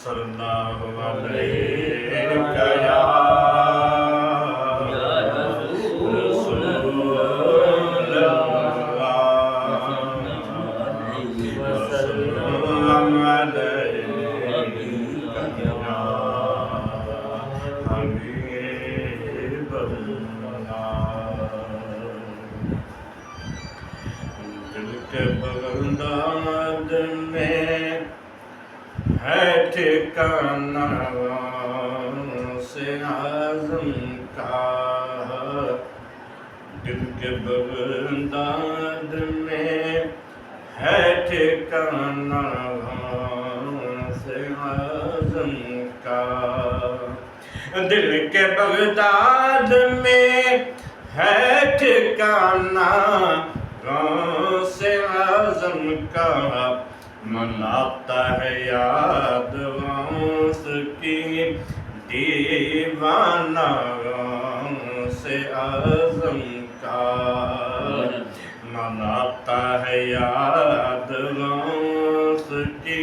सल्लल्लाहु अलैहि या रसूल दिल के बगदाद में है ठिकाना से आज़म का, दिल के बगदाद में है ठिकाना से आज़म का, दिल के बगदाद में है ठिकाना से आज़म का, मनाता है याद उसकी दीवाना से आज़म का, मनाता है याद उसकी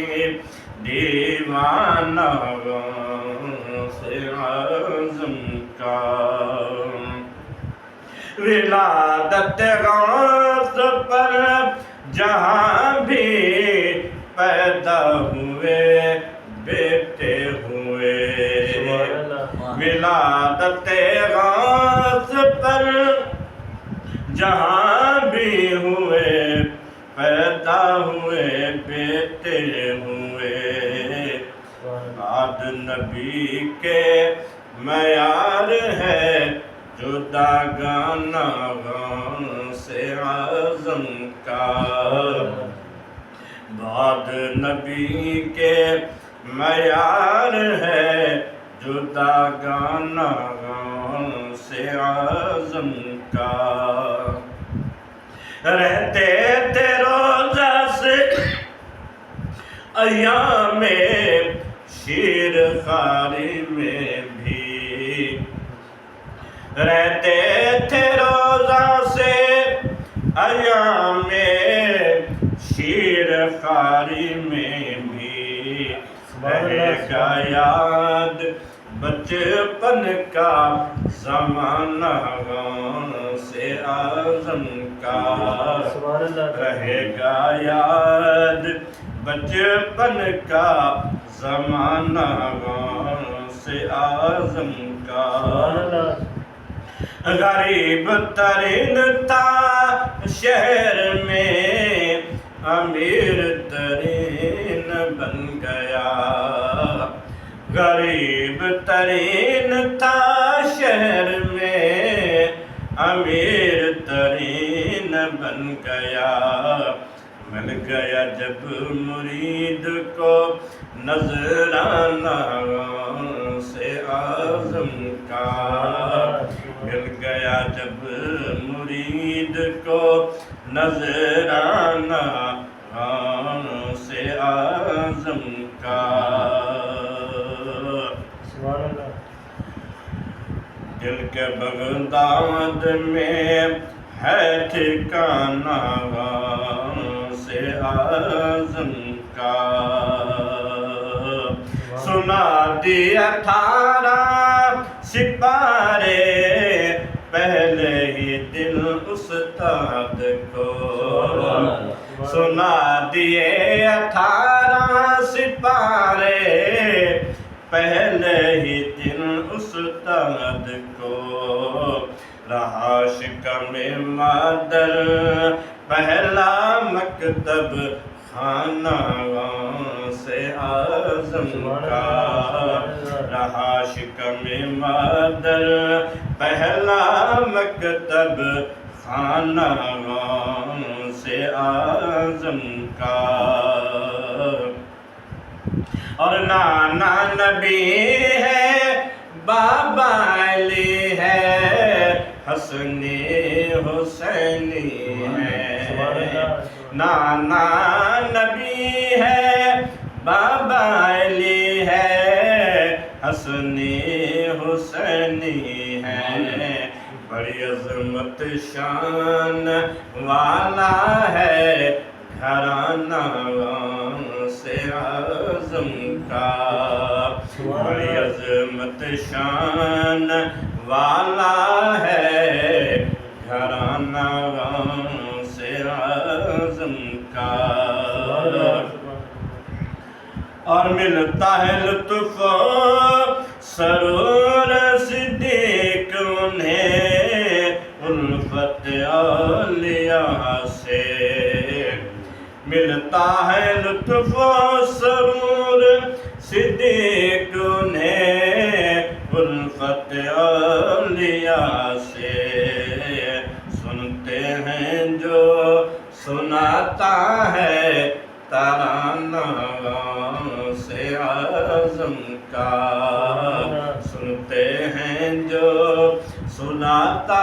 दीवाना से आज़म का। विलादत गौस पर जहाँ भी पैदा हुए बेटे हुए, विलादत गौस पर जहाँ भी हुए पैदा हुए बेटे हुए, बाद नबी के मयार है जुदा गाना से आज़म का, बाद नबी के मयार है जुदा गाना से आज़म का। रहते थे रोज़ा से अय्यामे शीर खारी में भी, रहते थे रोज़ा से अय्यामे शीर खारी में भी, रहेगा याद बचपन का ज़माना से आज़म का, रहेगा याद बचपन का ज़माना से आज़म का। गरीब तरीन था शहर में अमीर तरीन बन गया, गरीब तरीन था शहर में अमीर तरीन बन गया, मिल गया जब मुरीद को नजराना से आज़म का, मिल गया जब मुरीद को नजराना से आज़म का। दिल के बगदाद में है ठिकाना से आज़म का, सुना दिया 18 सिपारे पहले ही दिल उस्ताद को, सुना दिए 18 सिपारे पहले ही दिल उस्ताद को, रहा शिकम मादर पहला मकतब खाना से आज़म का, रहा शिकम मादर पहला मकतब खाना से आज़म का। और नाना नबी है बाबा अली है हसनी हुसैनी है, नाना नबी है बाबा अली है हसनी हुसैनी है, बड़ी अज़मत शान वाला है घराना से आज़म का। बड़ी अज़मत शान वाला है घराना से आज़म का। और मिलता है लुत्फ़ सरूर सिद्दीक़ उन्हें उल्फ़त औलिया से। मिलता है लुत्फ़ सरूर सिद्दीक़ उन्हें उल्फ़त औलिया से। सुनते हैं जो सुनाता है तराना से आज़म का। सुनते हैं जो सुनाता